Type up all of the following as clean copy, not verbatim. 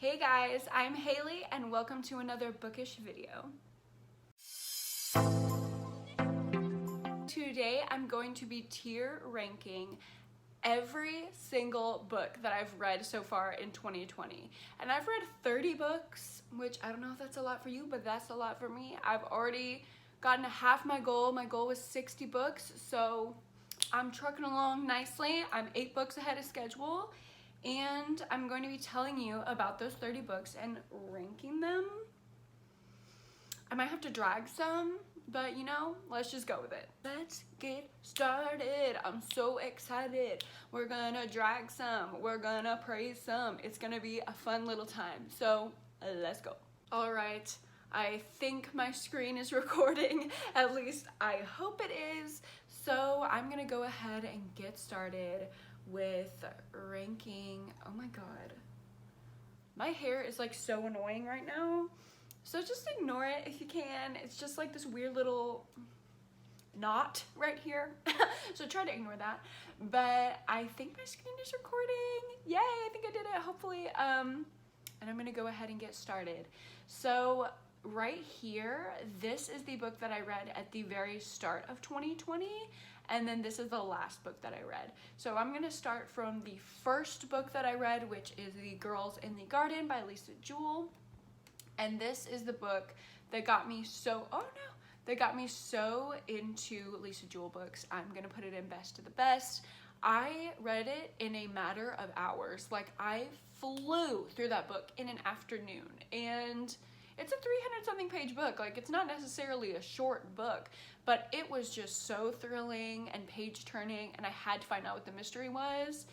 Hey guys, I'm Haley and welcome to another bookish video. Today I'm going to be tier ranking every single book that I've read so far in 2020. And I've read 30 books, which I don't know if that's a lot for you, but that's a lot for me. I've already gotten half my goal. My goal was 60 books, so I'm trucking along nicely. I'm 8 books ahead of schedule. And I'm going to be telling you about those 30 books and ranking them. I might have to drag some, but you know, let's just go with it. Let's get started. I'm so excited. We're gonna drag some, we're gonna praise some. It's gonna be a fun little time. So let's go. All right, I think my screen is recording. At least I hope it is. So I'm gonna go ahead and get started with ranking. Oh my god, my hair is like so annoying right now, so just ignore it if you can. It's just like this weird little knot right here. So try to ignore that. But I think my screen is recording. Yay, I think I did it, hopefully. And I'm gonna go ahead and get started. So right here, this is the book that I read at the very start of 2020. And then this is the last book that I read. So I'm gonna start from the first book that I read, which is The Girls in the Garden by Lisa Jewell. And this is the book that got me so, that got me so into Lisa Jewell books. I'm gonna put it in best of the best. I read it in a matter of hours. Like, I flew through that book in an afternoon, and it's a 300 something page book. Like, it's not necessarily a short book, but it was just so thrilling and page turning, and I had to find out what the mystery was,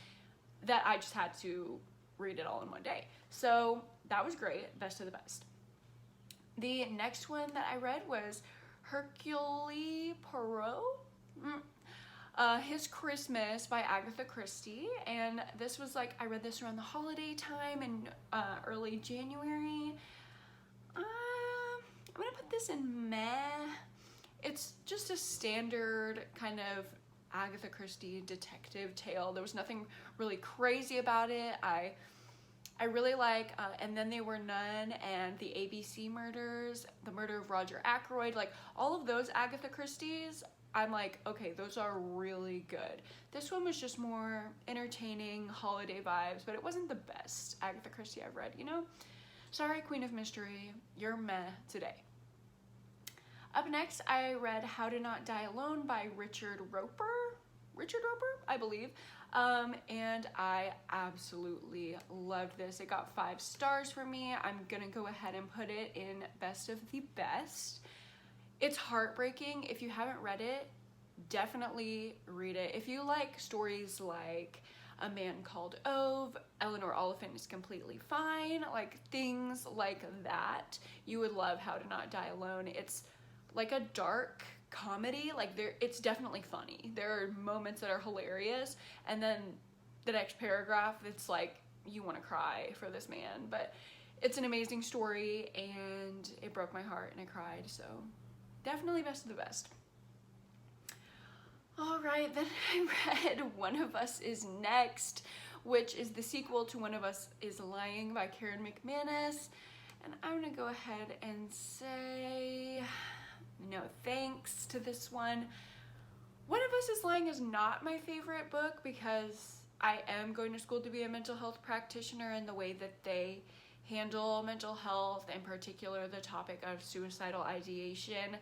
that I just had to read it all in one day. So that was great, best of the best. The next one that I read was Hercule Poirot, His Christmas by Agatha Christie. And this was like, I read this around the holiday time in early January. I'm gonna put this in meh. It's just a standard kind of Agatha Christie detective tale. There was nothing really crazy about it. I really like And Then They Were None and The ABC Murders, The Murder of Roger Ackroyd, like all of those Agatha Christie's, I'm like, okay, those are really good. This one was just more entertaining, holiday vibes, but it wasn't the best Agatha Christie I've read, you know? Sorry, Queen of Mystery, you're meh today. Up next, I read How to Not Die Alone by Richard Roper, I believe. And I absolutely loved this. It got 5 stars for me. I'm gonna go ahead and put it in best of the best. It's heartbreaking. If you haven't read it, definitely read it. If you like stories like A Man Called Ove, Eleanor Oliphant is Completely Fine, like things like that, you would love How to Not Die Alone. It's like a dark comedy, like it's definitely funny. There are moments that are hilarious, and then the next paragraph, it's like you want to cry for this man. But it's an amazing story, and it broke my heart, and I cried. So definitely best of the best. All right, then I read One of Us Is Next, which is the sequel to One of Us Is Lying by Karen McManus. And I'm gonna go ahead and say no thanks to this one. One of Us Is Lying is not my favorite book because I am going to school to be a mental health practitioner, and the way that they handle mental health, in particular the topic of suicidal ideation,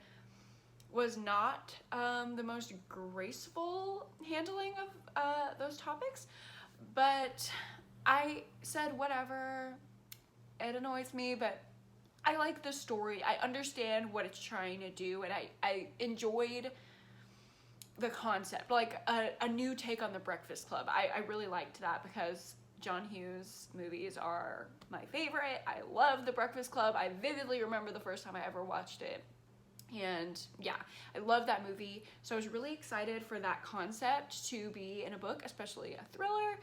was not the most graceful handling of those topics. But I said whatever, it annoys me, but I like the story. I understand what it's trying to do, and I enjoyed the concept, like a new take on The Breakfast Club. I really liked that because John Hughes movies are my favorite. I love The Breakfast Club. I vividly remember the first time I ever watched it. And yeah, I love that movie. So I was really excited for that concept to be in a book, especially a thriller.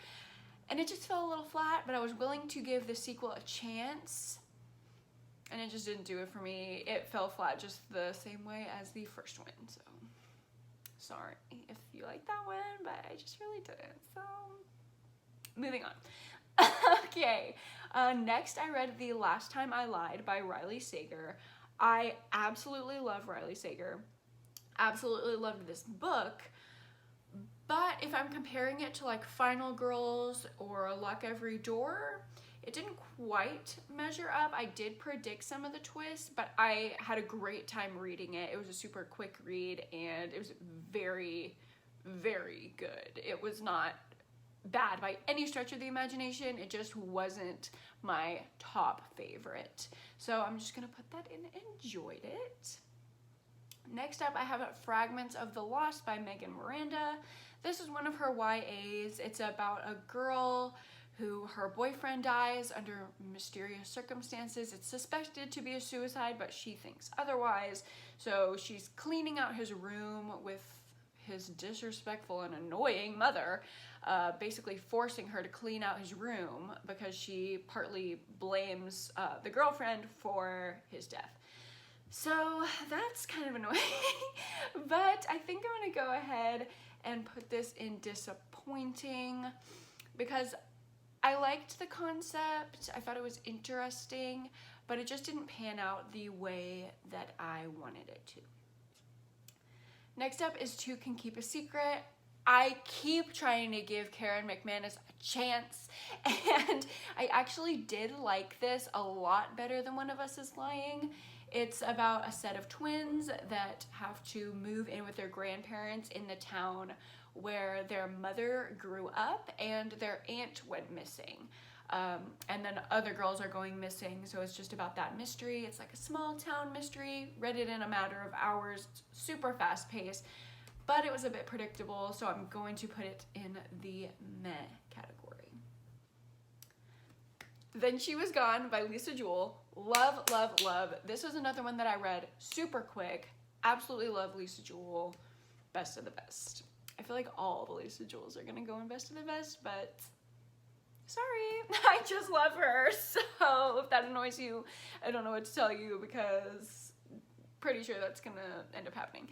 And it just fell a little flat, but I was willing to give the sequel a chance. And it just didn't do it for me. It fell flat just the same way as the first one. So sorry if you like that one, but I just really didn't. So moving on. Okay, next I read The Last Time I Lied by Riley Sager. I absolutely love Riley Sager. Absolutely loved this book. But if I'm comparing it to like Final Girls or Lock Every Door, it didn't quite measure up. I did predict some of the twists, but I had a great time reading it. It was a super quick read and it was very, very good. It was not bad by any stretch of the imagination. It just wasn't my top favorite. So I'm just gonna put that in enjoyed it. Next up, I have Fragments of the Lost by Megan Miranda. This is one of her YAs. It's about a girl who her boyfriend dies under mysterious circumstances. It's suspected to be a suicide, but she thinks otherwise. So she's cleaning out his room with his disrespectful and annoying mother, basically forcing her to clean out his room because she partly blames the girlfriend for his death. So that's kind of annoying, but I think I'm gonna go ahead and put this in disappointing because I liked the concept, I thought it was interesting, but it just didn't pan out the way that I wanted it to. Next up is Two Can Keep a Secret. I keep trying to give Karen McManus a chance, and I actually did like this a lot better than One of Us is Lying. It's about a set of twins that have to move in with their grandparents in the town where their mother grew up and their aunt went missing. And then other girls are going missing, so it's just about that mystery. It's like a small town mystery, read it in a matter of hours, super fast paced, but it was a bit predictable, so I'm going to put it in the meh category. Then She Was Gone by Lisa Jewell. Love, love, love. This was another one that I read super quick. Absolutely love Lisa Jewell. Best of the best. I feel like all the Lisa Jewells are gonna go in best of the best, but sorry, I just love her. So if that annoys you, I don't know what to tell you because pretty sure that's gonna end up happening.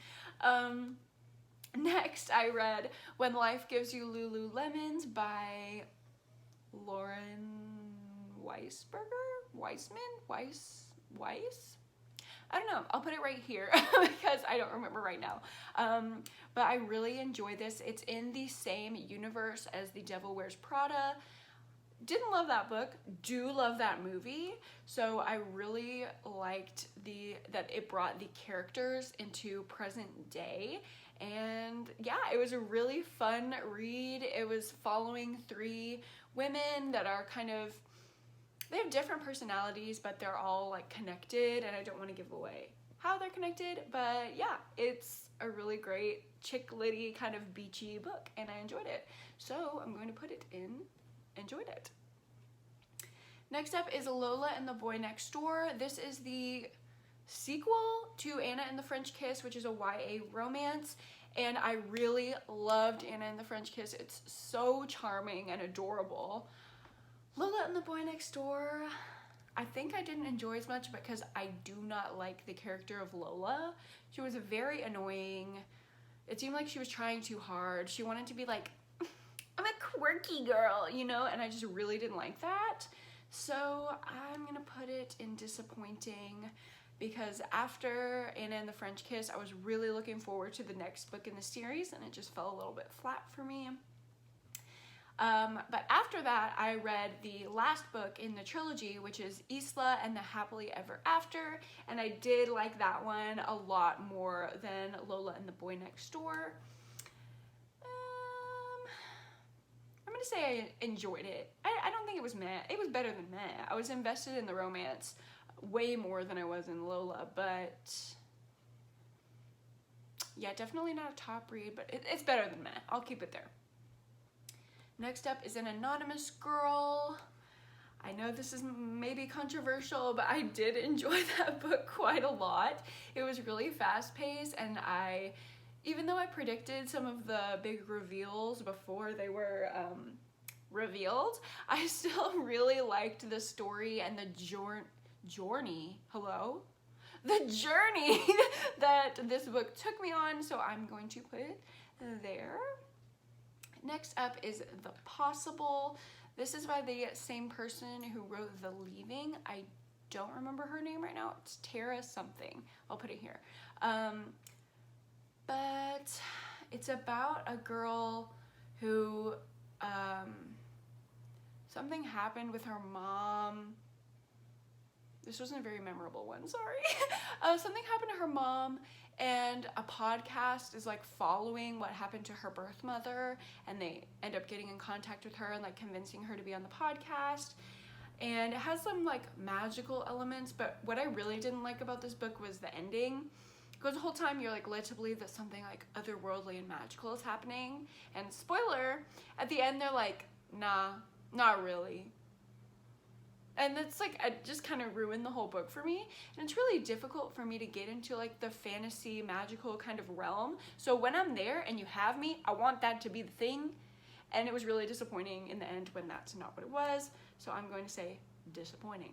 Next, I read When Life Gives You Lululemons by Lauren Weiss? I don't know. I'll put it right here because I don't remember right now. But I really enjoy this. It's in the same universe as The Devil Wears Prada. Didn't love that book. Do love that movie. So I really liked that it brought the characters into present day. And yeah, it was a really fun read. It was following three women that are they have different personalities, but they're all like connected, and I don't want to give away how they're connected, but yeah, it's a really great chick litty kind of beachy book, and I enjoyed it. So I'm going to put it in enjoyed it. Next up is Lola and the Boy Next Door. This is the sequel to Anna and the French Kiss, which is a YA romance, and I really loved Anna and the French Kiss. It's so charming and adorable. Lola and the Boy Next Door, I think I didn't enjoy as much because I do not like the character of Lola. She was very annoying. It seemed like she was trying too hard. She wanted to be like, I'm a quirky girl, you know, and I just really didn't like that. So I'm gonna put it in disappointing because after Anna and the French Kiss, I was really looking forward to the next book in the series, and it just fell a little bit flat for me. But after that, I read the last book in the trilogy, which is Isla and the Happily Ever After, and I did like that one a lot more than Lola and the Boy Next Door. I'm gonna say I enjoyed it. I don't think it was meh. It was better than meh. I was invested in the romance way more than I was in Lola, but yeah, definitely not a top read, but it's better than meh. I'll keep it there. Next up is An Anonymous Girl. I know this is maybe controversial, but I did enjoy that book quite a lot. It was really fast-paced, and even though I predicted some of the big reveals before they were revealed, I still really liked the story and the journey that this book took me on, so I'm going to put it there. Next up is The Possible. This is by the same person who wrote The Leaving. I don't remember her name right now. It's Tara something. I'll put it here. But it's about a girl who, something happened with her mom. This wasn't a very memorable one, sorry. Something happened to her mom, and a podcast is like following what happened to her birth mother, and they end up getting in contact with her and like convincing her to be on the podcast. And it has some like magical elements, but what I really didn't like about this book was the ending. Because the whole time you're like led to believe that something like otherworldly and magical is happening. And spoiler, at the end they're like, nah, not really. And that's like, it just kind of ruined the whole book for me. And it's really difficult for me to get into like the fantasy, magical kind of realm. So when I'm there and you have me, I want that to be the thing. And it was really disappointing in the end when that's not what it was. So I'm going to say disappointing.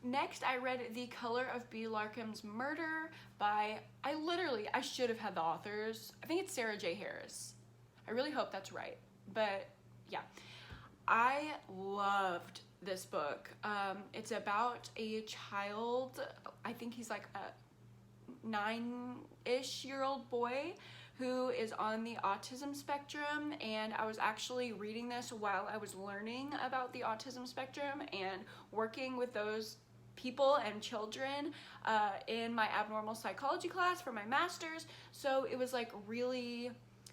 Next, I read The Color of B. Larkham's Murder by, I should have had the authors. I think it's Sarah J. Harris. I really hope that's right. But yeah, I loved this book. It's about a child, I think he's like a 9-ish-year-old boy who is on the autism spectrum, and I was actually reading this while I was learning about the autism spectrum and working with those people and children in my abnormal psychology class for my master's. So it was like really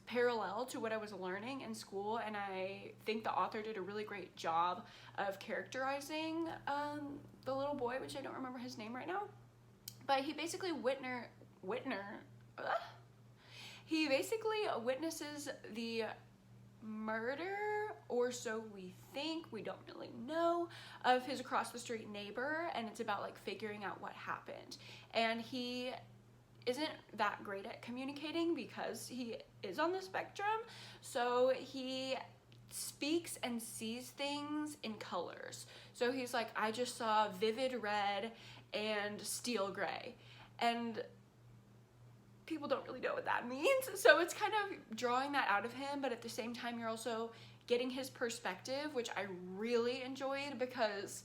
parallel to what I was learning in school, and I think the author did a really great job of characterizing the little boy, which I don't remember his name right now, but he basically he basically witnesses the murder, or so we think, we don't really know, of his across the street neighbor, and it's about like figuring out what happened. And he isn't that great at communicating because he is on the spectrum, so he speaks and sees things in colors. So he's like, I just saw vivid red and steel gray, and people don't really know what that means. So it's kind of drawing that out of him, but at the same time you're also getting his perspective, which I really enjoyed, because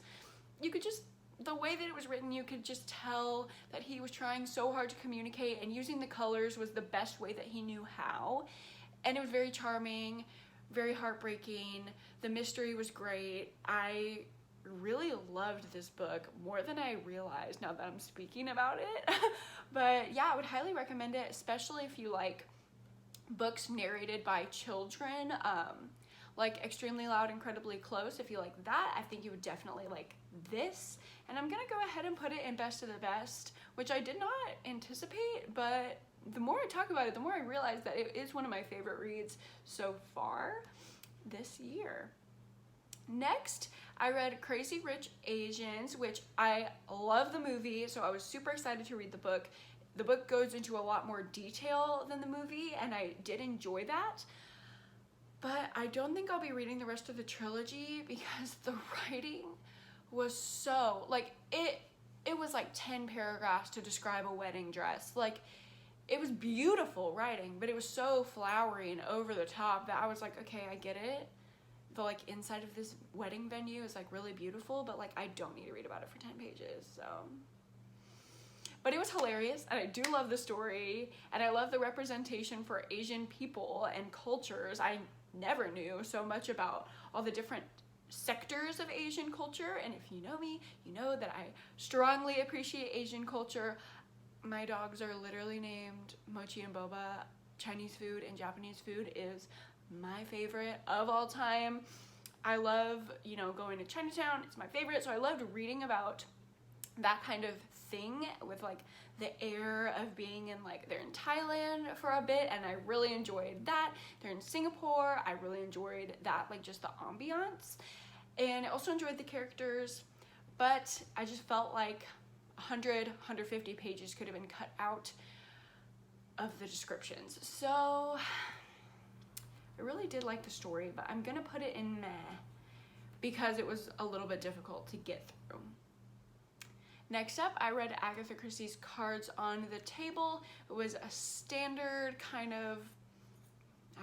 you could just, the way that it was written, you could just tell that he was trying so hard to communicate, and using the colors was the best way that he knew how. And it was very charming, very heartbreaking. The mystery was great. I really loved this book more than I realized now that I'm speaking about it. But yeah, I would highly recommend it, especially if you like books narrated by children, like Extremely Loud, Incredibly Close. If you like that, I think you would definitely like this. And I'm gonna go ahead and put it in best of the best, which I did not anticipate, but the more I talk about it, the more I realize that it is one of my favorite reads so far this year. Next, I read Crazy Rich Asians, which I love the movie, so I was super excited to read the book. The book goes into a lot more detail than the movie, and I did enjoy that. But I don't think I'll be reading the rest of the trilogy because the writing was so, like, it was like 10 paragraphs to describe a wedding dress. Like, it was beautiful writing, but it was so flowery and over the top that I was like, okay, I get it. The like inside of this wedding venue is like really beautiful, but like I don't need to read about it for 10 pages, so. But it was hilarious, and I do love the story, and I love the representation for Asian people and cultures. I never knew so much about all the different sectors of Asian culture, and if you know me, you know that I strongly appreciate Asian culture. My dogs are literally named Mochi and Boba. Chinese food and Japanese food is my favorite of all time. I love, you know, going to Chinatown. It's my favorite. So I loved reading about that kind of thing with like the air of being in, like, they're in Thailand for a bit, and I really enjoyed that. They're in Singapore. I really enjoyed that, like just the ambiance. And I also enjoyed the characters, but I just felt like 150 pages could have been cut out of the descriptions. So I really did like the story, but I'm gonna put it in meh because it was a little bit difficult to get through. Next up, I read Agatha Christie's Cards on the Table. It was a standard kind of,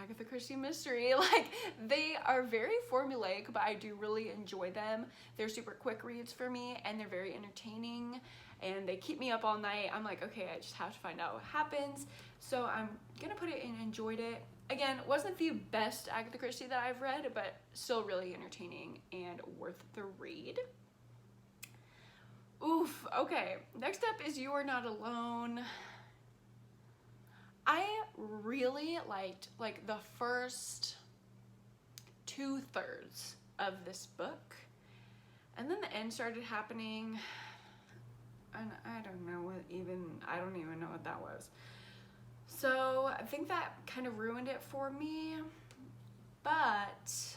Agatha Christie mystery. Like, they are very formulaic, but I do really enjoy them. They're super quick reads for me, and they're very entertaining, and they keep me up all night. I'm like, okay, I just have to find out what happens. So I'm gonna put it in enjoyed it. Again, wasn't the best Agatha Christie that I've read, but still really entertaining and worth the read. Oof, okay. Next up is You Are Not Alone. I really liked like the first 2/3 of this book, and then the end started happening, and I don't even know what that was. So I think that kind of ruined it for me, but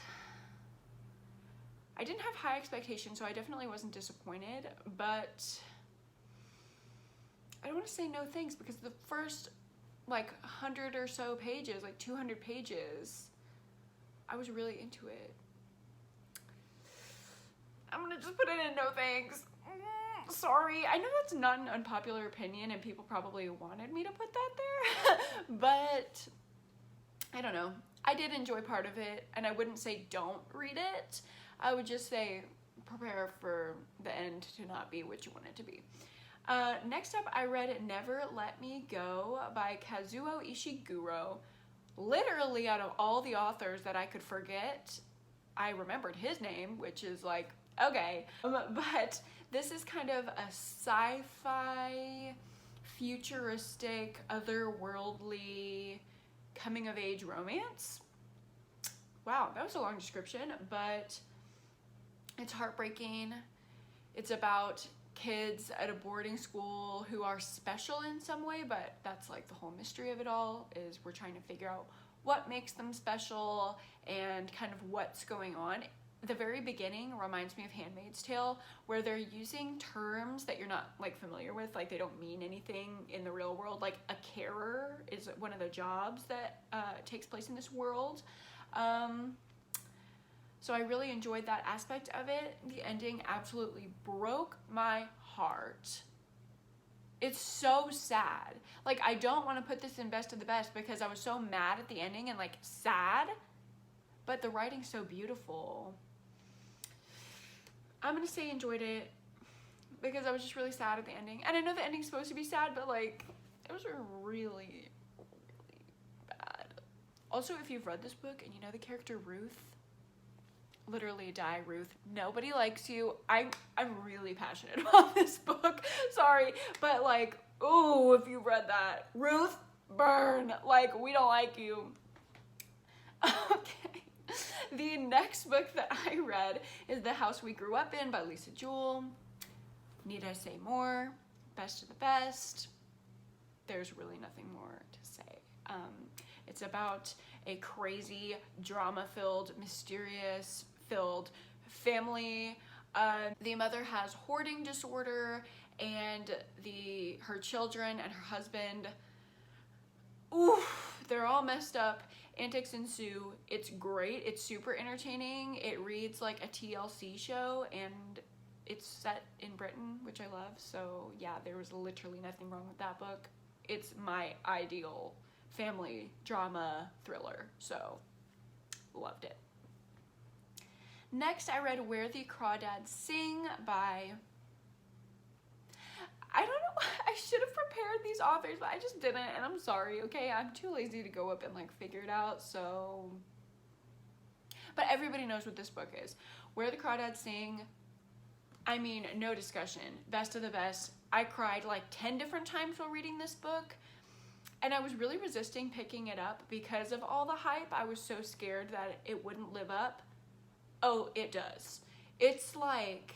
I didn't have high expectations, so I definitely wasn't disappointed, but I don't want to say no thanks, because the first like 100 or so pages, like 200 pages, I was really into it. I'm gonna just put it in no thanks. Sorry, I know that's not an unpopular opinion and people probably wanted me to put that there, but I don't know. I did enjoy part of it, and I wouldn't say don't read it. I would just say prepare for the end to not be what you want it to be. Next up, I read Never Let Me Go by Kazuo Ishiguro. Literally, out of all the authors that I could forget, I remembered his name, which is like, okay. But this is kind of a sci-fi, futuristic, otherworldly, coming-of-age romance. Wow, that was a long description, but it's heartbreaking. It's about kids at a boarding school who are special in some way, but that's like the whole mystery of it all, is we're trying to figure out what makes them special and kind of what's going on. The very beginning reminds me of Handmaid's Tale, where they're using terms that you're not like familiar with, like they don't mean anything in the real world. Like a carer is one of the jobs that takes place in this world. So I really enjoyed that aspect of it. The ending absolutely broke my heart. It's so sad. Like, I don't want to put this in best of the best because I was so mad at the ending and like sad, but the writing's so beautiful. I'm gonna say enjoyed it because I was just really sad at the ending. And I know the ending's supposed to be sad, but like, it was really, really bad. Also, if you've read this book and you know the character Ruth, literally die, Ruth. Nobody likes you. I'm really passionate about this book. Sorry, but like, ooh, if you read that, Ruth, burn. Like, we don't like you. Okay. The next book that I read is The House We Grew Up In by Lisa Jewell. Need I say more? Best of the best. There's really nothing more to say. It's about a crazy, drama-filled, mysterious-filled family. The mother has hoarding disorder, and her children and her husband, oof, they're all messed up. Antics ensue. It's great. It's super entertaining. It reads like a TLC show, and it's set in Britain, which I love. So yeah, there was literally nothing wrong with that book. It's my ideal family drama thriller, so loved it. Next, I read Where the Crawdads Sing by, I don't know, I should have prepared these authors, but I just didn't, and I'm sorry, okay? I'm too lazy to go up and like figure it out, so. But everybody knows what this book is. Where the Crawdads Sing, I mean, no discussion. Best of the best. I cried like 10 different times while reading this book, and I was really resisting picking it up because of all the hype. I was so scared that it wouldn't live up. Oh, it does. It's like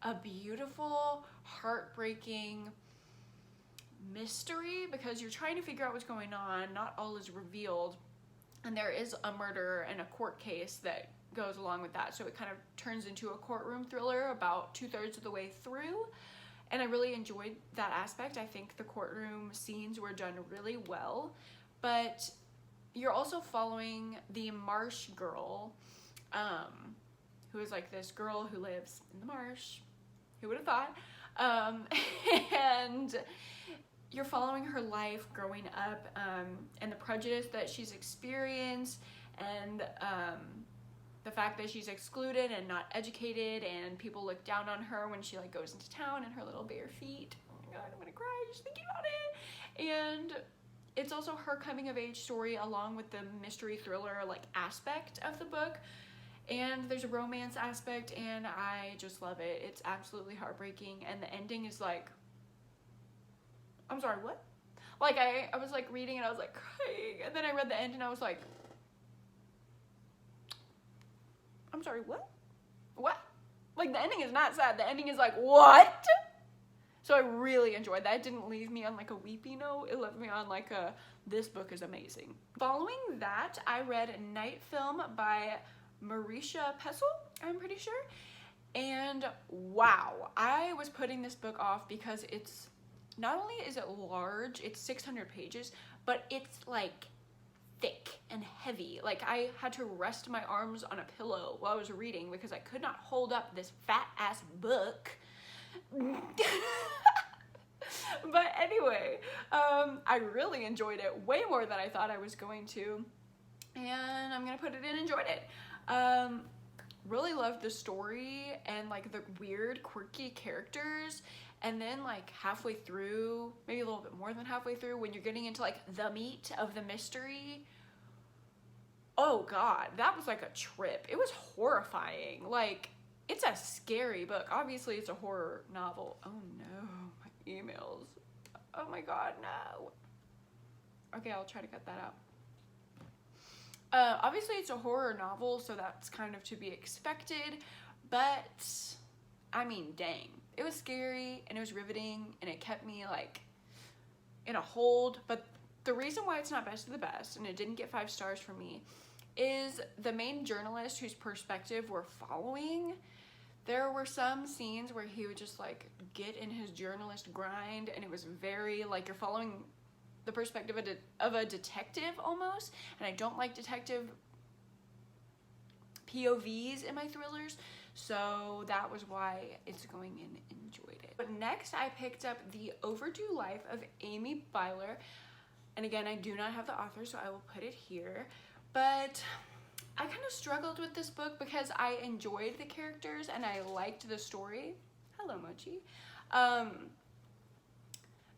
a beautiful, heartbreaking mystery because you're trying to figure out what's going on. Not all is revealed, and there is a murder and a court case that goes along with that, so it kind of turns into a courtroom thriller about 2/3 of the way through, and I really enjoyed that aspect. I think the courtroom scenes were done really well, but you're also following the marsh girl, who is like this girl who lives in the marsh. Who would have thought? And you're following her life growing up, and the prejudice that she's experienced, and the fact that she's excluded and not educated, and people look down on her when she like goes into town in her little bare feet. Oh my god, I'm gonna cry just thinking about it. And it's also her coming of age story along with the mystery thriller like aspect of the book. And there's a romance aspect, and I just love it. It's absolutely heartbreaking, and the ending is like, I'm sorry, what? Like I was like reading and I was like crying, and then I read the end and I was like, I'm sorry, what? What? Like the ending is not sad. The ending is like, what? So I really enjoyed that. It didn't leave me on like a weepy note. It left me on like a, this book is amazing. Following that, I read Night Film by Marisha Pessel, I'm pretty sure. And wow, I was putting this book off because it's, not only is it large, it's 600 pages, but it's like thick and heavy. Like I had to rest my arms on a pillow while I was reading because I could not hold up this fat ass book. But anyway, I really enjoyed it way more than I thought I was going to, and I'm gonna put it in enjoyed it. Really loved the story and like the weird quirky characters. And then like halfway through, maybe a little bit more than halfway through, when you're getting into like the meat of the mystery, oh god, that was like a trip. It was horrifying. Like, it's a scary book. Obviously it's a horror novel. Oh no, my emails. Oh my god, no. Okay, I'll try to cut that out. Obviously it's a horror novel, so that's kind of to be expected, but I mean, dang. It was scary and it was riveting and it kept me like in a hold. But the reason why it's not best of the best and it didn't get 5 stars for me is the main journalist whose perspective we're following. There were some scenes where he would just like get in his journalist grind, and it was very like you're following the perspective of a detective almost. And I don't like detective POVs in my thrillers. So that was why it's going in enjoyed it. But next I picked up The Overdue Life of Amy Pilar. And again, I do not have the author, so I will put it here. But I kind of struggled with this book because I enjoyed the characters and I liked the story. Hello, Mochi.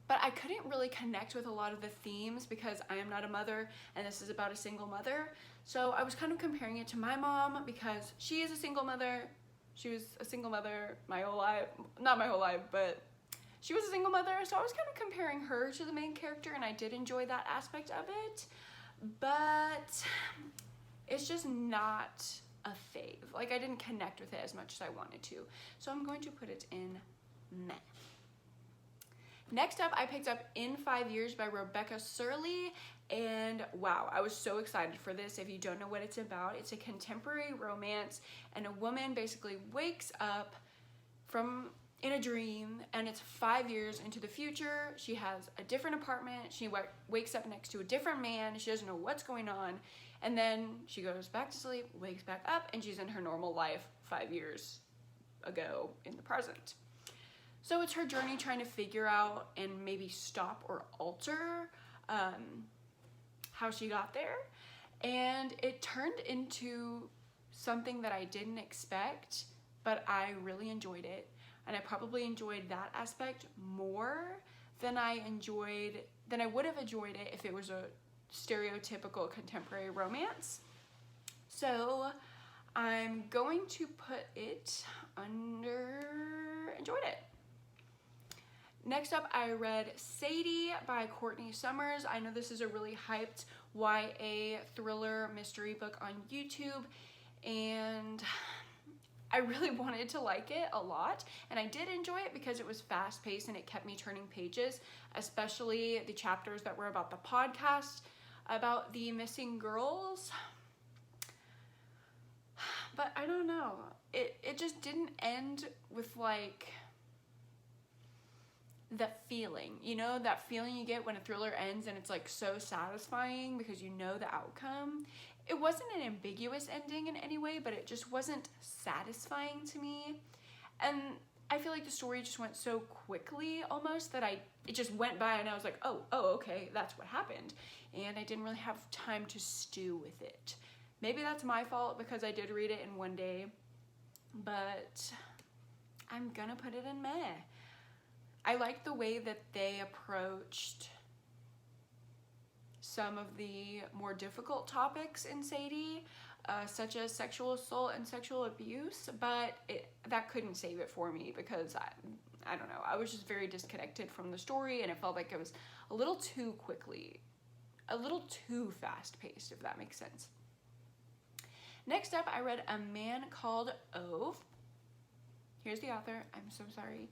But I couldn't really connect with a lot of the themes because I am not a mother and this is about a single mother. So I was kind of comparing it to my mom because she is a single mother. She was a single mother my whole life, not my whole life, but she was a single mother. So I was kind of comparing her to the main character, and I did enjoy that aspect of it, but it's just not a fave. Like I didn't connect with it as much as I wanted to. So I'm going to put it in meh. Next up, I picked up In 5 Years by Rebecca Surley, and wow, I was so excited for this. If you don't know what it's about, it's a contemporary romance, and a woman basically wakes up in a dream, and it's 5 years into the future. She has a different apartment. She wakes up next to a different man. She doesn't know what's going on, and then she goes back to sleep, wakes back up, and she's in her normal life 5 years ago in the present. So it's her journey trying to figure out and maybe stop or alter how she got there. And it turned into something that I didn't expect, but I really enjoyed it. And I probably enjoyed that aspect more than I would have enjoyed it if it was a stereotypical contemporary romance. So I'm going to put it under enjoyed it. Next up, I read Sadie by Courtney Summers. I know this is a really hyped YA thriller mystery book on YouTube, and I really wanted to like it a lot, and I did enjoy it because it was fast-paced and it kept me turning pages, especially the chapters that were about the podcast, about the missing girls. But I don't know. It just didn't end with like the feeling, you know, that feeling you get when a thriller ends and it's like so satisfying because you know the outcome. It wasn't an ambiguous ending in any way, but it just wasn't satisfying to me. And I feel like the story just went so quickly almost that it just went by and I was like, oh, okay, that's what happened. And I didn't really have time to stew with it. Maybe that's my fault because I did read it in one day, but I'm gonna put it in meh. I like the way that they approached some of the more difficult topics in Sadie, such as sexual assault and sexual abuse, but that couldn't save it for me because I don't know, I was just very disconnected from the story and it felt like it was a little too fast-paced, if that makes sense. Next up, I read A Man Called Ove. Here's the author. I'm so sorry.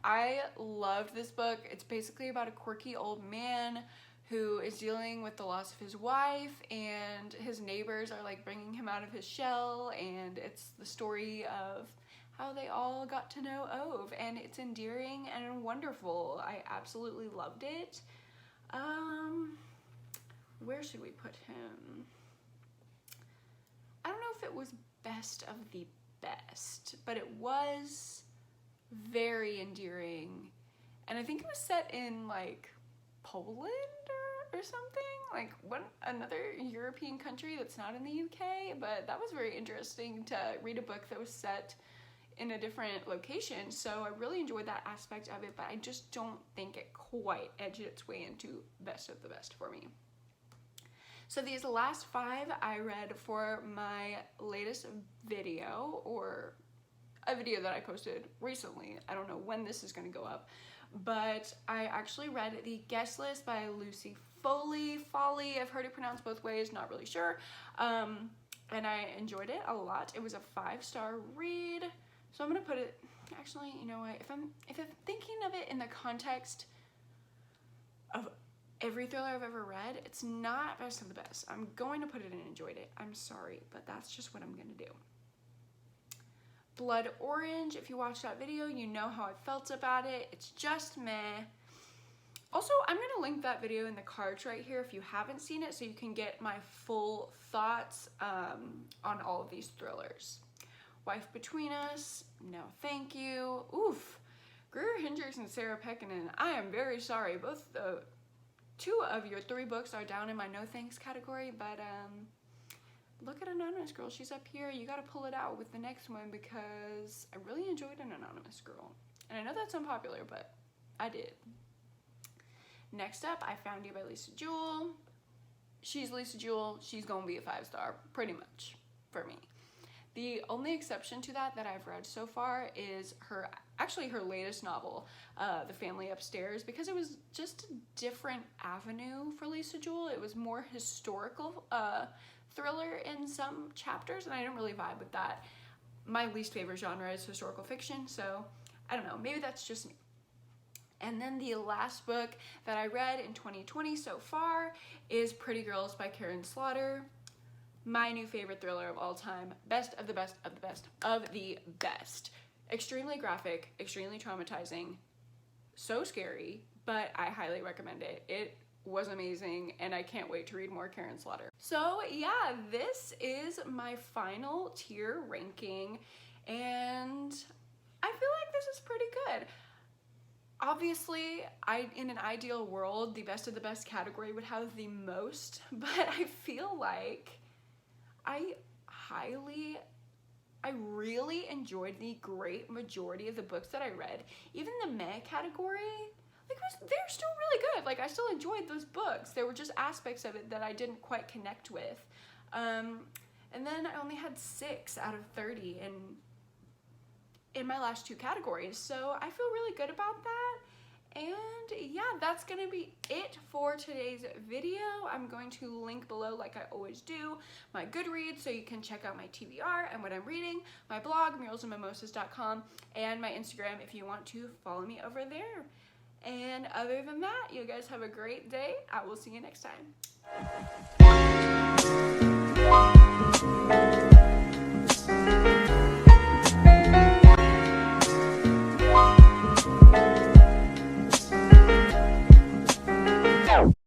I loved this book. It's basically about a quirky old man who is dealing with the loss of his wife, and his neighbors are like bringing him out of his shell, and it's the story of how they all got to know Ove, and it's endearing and wonderful. I absolutely loved it. Where should we put him? I don't know if it was best of the best, but it was very endearing, and I think it was set in like Poland or something, like another European country that's not in the UK, but that was very interesting to read a book that was set in a different location, so I really enjoyed that aspect of it, but I just don't think it quite edged its way into best of the best for me. So these last 5 I read for my latest video, or a video that I posted recently. I don't know when this is going to go up, but I actually read The Guest List by Lucy Foley. I've heard it pronounced both ways, not really sure. And I enjoyed it a lot. It was a 5-star read. So I'm going to put it, actually, you know what, if I'm thinking of it in the context of every thriller I've ever read, it's not best of the best. I'm going to put it in enjoyed it. I'm sorry, but that's just what I'm going to do. Blood Orange, if you watched that video, you know how I felt about it. It's just meh. Also, I'm going to link that video in the cards right here if you haven't seen it, so you can get my full thoughts on all of these thrillers. Wife Between Us, no thank you. Oof. Greer Hendricks and Sarah Pekkanen, I am very sorry. Both 2 of your 3 books are down in my no thanks category, but look at Anonymous Girl. She's up here. You got to pull it out with the next one because I really enjoyed an Anonymous Girl. And I know that's unpopular, but I did. Next up, I Found You by Lisa Jewell. She's Lisa Jewell. She's going to be a 5-star, pretty much, for me. The only exception to that I've read so far is her latest novel, The Family Upstairs, because it was just a different avenue for Lisa Jewell. It was more historical thriller in some chapters, and I didn't really vibe with that. My least favorite genre is historical fiction, so I don't know, maybe that's just me. And then the last book that I read in 2020 so far is Pretty Girls by Karen Slaughter. My new favorite thriller of all time. Best of the best of the best of the best. Extremely graphic, extremely traumatizing, so scary, but I highly recommend it. It was amazing, and I can't wait to read more Karen Slaughter. So yeah, this is my final tier ranking, and I feel like this is pretty good. Obviously, in an ideal world, the best of the best category would have the most, but I feel like I really enjoyed the great majority of the books that I read. Even the meh category, they're still really good. Like, I still enjoyed those books. There were just aspects of it that I didn't quite connect with. And then I only had 6 out of 30 in my last 2 categories. So I feel really good about that. And yeah, that's gonna be it for today's video. I'm going to link below, like I always do, my Goodreads, so you can check out my TBR and what I'm reading, my blog, muralsandmimosas.com, and my Instagram if you want to follow me over there. And other than that, you guys have a great day. I will see you next time.